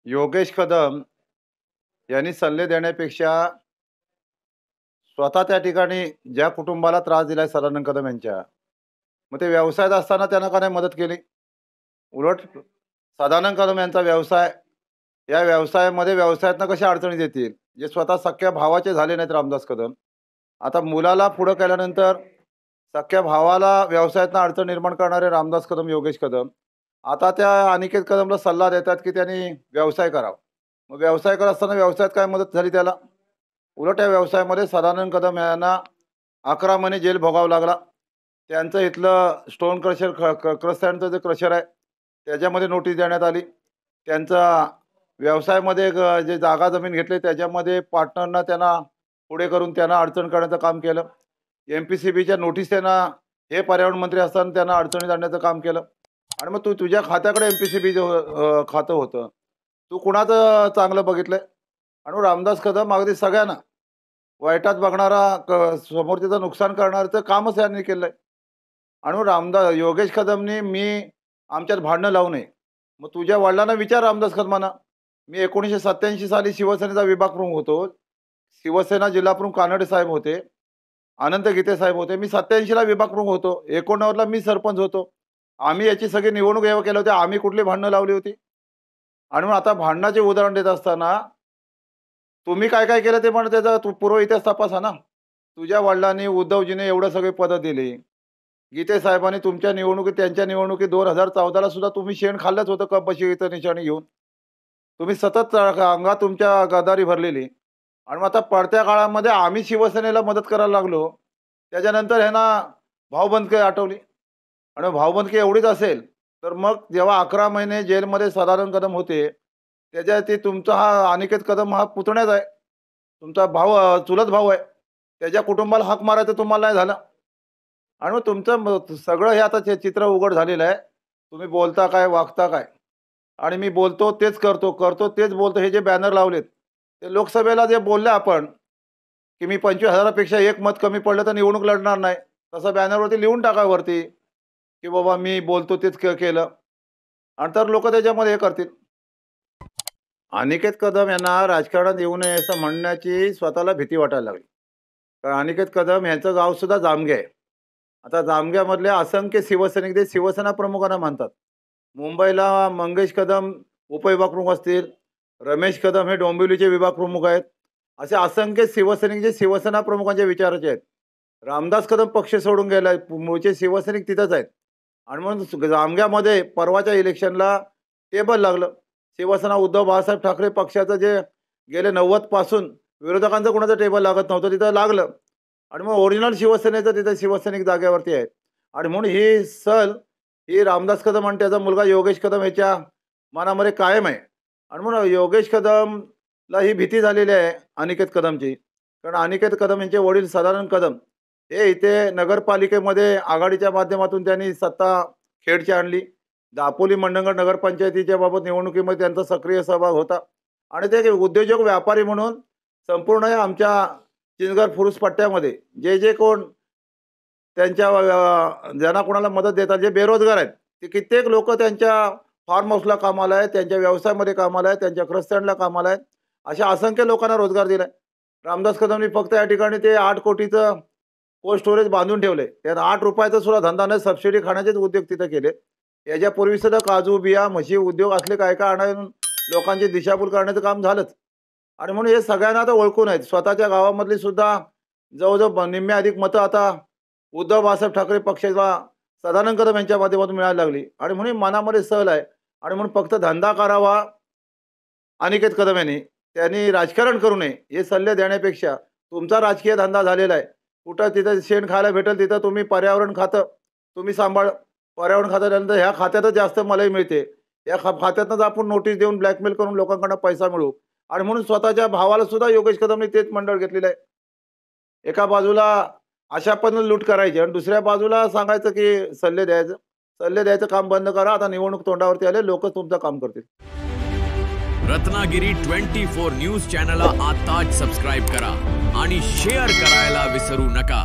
योगेश कदम यांनी सल्ले देण्यापेक्षा स्वतः त्या ठिकाणी ज्या कुटुंबाला त्रास दिलाय सदानंद कदम यांच्या, मग ते व्यवसायात असताना त्यांना का नाही मदत केली? उलट सदानंद कदम यांचा व्यवसाय, या व्यवसायामध्ये व्यवसायातनं कशा अडचणीत येतील, जे स्वतः सख्या भावाचे झाले नाहीत रामदास कदम, आता मुलाला पुढं केल्यानंतर सख्या भावाला व्यवसायातनं अडचण निर्माण करणारे रामदास कदम, योगेश कदम, आता त्या अनिकेत कदमला सल्ला देतात की त्यांनी व्यवसाय करावा. मग व्यवसाय करत असताना व्यवसायात काय मदत झाली त्याला? उलट या व्यवसायामध्ये सदानंद कदम यांना 11 महिने जेल भोगावं लागला. त्यांचं इथलं स्टोन क्रशर क्रशरचं जे क्रशर आहे त्याच्यामध्ये नोटीस देण्यात आली. त्यांचा व्यवसायामध्ये जे जागा जमीन घेतली त्याच्यामध्ये पार्टनरना त्यांना पुढे करून त्यांना अडचण करण्याचं काम केलं. MPCBच्या नोटीस त्यांना, हे पर्यावरण मंत्री असताना त्यांना अडचणीत आणण्याचं काम केलं. आणि मग तुझ्या खात्याकडे MPCB खातं होतं, तू कुणाचं चांगलं बघितलंय? आणि रामदास कदम अगदी सगळ्यांना वाईटात बघणारा, समोरच्याचं नुकसान करणारं कामच यांनी केलंय. आणि योगेश कदमनी आमच्यात भांडणं लावू नये. मग तुझ्या वडिलांना विचार रामदास कदमांना. मी 1987 साली शिवसेनेचा विभाग प्रमुख होतो. शिवसेना जिल्हा प्रमुख कानडे साहेब होते, अनंत गीते साहेब होते. मी 87ला विभाग प्रमुख होतो, 89ला मी सरपंच होतो. आम्ही याची सगळी निवडणूक केल्या होत्या. आम्ही कुठली भांडणं लावली होती? आणि मग आता भांडणाचे उदाहरण देत असताना तुम्ही काय काय केलं ते पण त्याचा पूर्व इतिहास तपासा ना. तुझ्या वडिलांनी, उद्धवजीने एवढं सगळे पदं दिली. गीते साहेबांनी तुमच्या निवडणुकीत, त्यांच्या निवडणुकीत 2014ला सुद्धा तुम्ही शेण खाल्लंच होतं, कपबशी इथं निशाणी घेऊन. तुम्ही सतत अंगात तुमच्या गदारी भरलेली. आणि मग आता पडत्या काळामध्ये आम्ही शिवसेनेला मदत करायला लागलो, त्याच्यानंतर ह्यांना भाऊबंदकी आठवली. आणि भाऊबंदकी एवढीच असेल तर मग जेव्हा 11 महिने जेलमध्ये सदानंद कदम होते, त्याच्या ते तुमचा हा अनिकेत कदम हा पुतण्याच आहे, तुमचा भाऊ, चुलत भाऊ आहे. त्याच्या कुटुंबाला हाक मारायचं तुम्हाला नाही झालं. आणि मग तुमचं सगळं हे आता चित्र उघड झालेलं आहे. तुम्ही बोलता काय, वागता काय. आणि मी बोलतो तेच करतो, करतो तेच बोलतो, हे जे बॅनर लावलेत ते लोकसभेला जे बोलले आपण की मी 25,000पेक्षा एक मत कमी पडलं तर निवडणूक लढणार नाही, तसं बॅनरवरती लिहून टाका वरती की बाबा मी बोलतो तेच केलं. आणि तर लोक त्याच्यामध्ये हे करतील. अनिकेत कदम यांना राजकारणात येऊ नये असं म्हणण्याची स्वतःला भीती वाटायला लागली. कारण अनिकेत कदम यांचं गावसुद्धा जामगे आहे. आता जामग्यामधले असंख्य शिवसैनिक ते शिवसेना प्रमुखांना मानतात. मुंबईला मंगेश कदम उपविभाग प्रमुख असतील, रमेश कदम हे डोंबिवलीचे विभाग प्रमुख आहेत. असे असंख्य शिवसैनिक जे शिवसेना प्रमुखांच्या विचाराचे आहेत. रामदास कदम पक्ष सोडून गेलाय, मूळचे शिवसैनिक तिथंच आहेत. आणि म्हणून जामग्यामध्ये परवाच्या इलेक्शनला टेबल लागलं. शिवसेना उद्धव बाळासाहेब ठाकरे पक्षाचं जे गेले 90 पासून विरोधकांचं कोणाचं टेबल लागत नव्हतं, तिथं लागलं. आणि मग ओरिजिनल शिवसेनेचं तिथं शिवसैनिक जागेवरती आहेत. आणि म्हणून ही सल ही रामदास कदम आणि त्याचा मुलगा योगेश कदम ह्याच्या मनामध्ये कायम आहे. आणि म्हणून योगेश कदमला ही भीती झालेली आहे अनिकेत कदमची. कारण अनिकेत कदम यांचे वडील सदानंद कदम हे इथे नगरपालिकेमध्ये आघाडीच्या माध्यमातून त्यांनी सत्ता खेडची आणली. दापोली मंडणगड नगरपंचायतीच्या बाबत निवडणुकीमध्ये त्यांचा सक्रिय सहभाग होता. आणि ते उद्योजक, व्यापारी म्हणून संपूर्ण आमच्या चिंचगड फुरुस पट्ट्यामध्ये जे कोण त्यांच्या ज्यांना कोणाला मदत देतात, जे बेरोजगार आहेत, ते कित्येक लोक त्यांच्या फार्म हाऊसला कामाला आहेत, त्यांच्या व्यवसायामध्ये कामाला आहेत, त्यांच्या क्रस्टँडला कामाला आहेत. अशा असंख्य लोकांना रोजगार दिला आहे. रामदास कदमनी फक्त या ठिकाणी ते 8 कोटीचं कोल्ड स्टोरेज बांधून ठेवले. त्यात 8 रुपयाचा सुद्धा धंदा नाही, सबसिडी खाण्याचेच उद्योग तिथं केले. याच्यापूर्वी सुद्धा काजू, बिया, म्हशी उद्योग असले काय काय आणून लोकांची दिशाभूल करण्याचं काम झालंच. आणि म्हणून हे सगळ्यांना आता ओळखून आहेत. स्वतःच्या गावामधली सुद्धा जवळजवळ निम्म्या अधिक मतं आता उद्धव बाळासाहेब ठाकरे पक्षाला सदानंद कदम यांच्या माध्यमातून मिळायला लागली. आणि म्हणून मनामध्ये सल आहे. आणि म्हणून फक्त धंदा करावा अनिकेत कदम त्यांनी राजकारण करू नये हे सल्ले देण्यापेक्षा, तुमचा राजकीय धंदा झालेला आहे. कुठं तिथं शेण खायला भेटेल तिथं तुम्ही पर्यावरण खातं तुम्ही सांभाळ. पर्यावरण खातं त्यानंतर ह्या खात्यातच जास्त मलाही मिळते, या खात्यातच आपण नोटीस देऊन ब्लॅकमेल करून लोकांकडून पैसा मिळवू. आणि म्हणून स्वतःच्या भावाला सुद्धा योगेश कदमने तेच मंडळ घेतलेलं आहे. एका बाजूला अशा पण लूट करायची आणि दुसऱ्या बाजूला सांगायचं की सल्ले द्यायचं काम बंद करा. आता निवडणूक तोंडावरती आले, लोक तुमचं काम करतील. रत्नागिरी 24 न्यूज चॅनलला आताच सबस्क्राइब करा आणि शेअर करायला विसरू नका.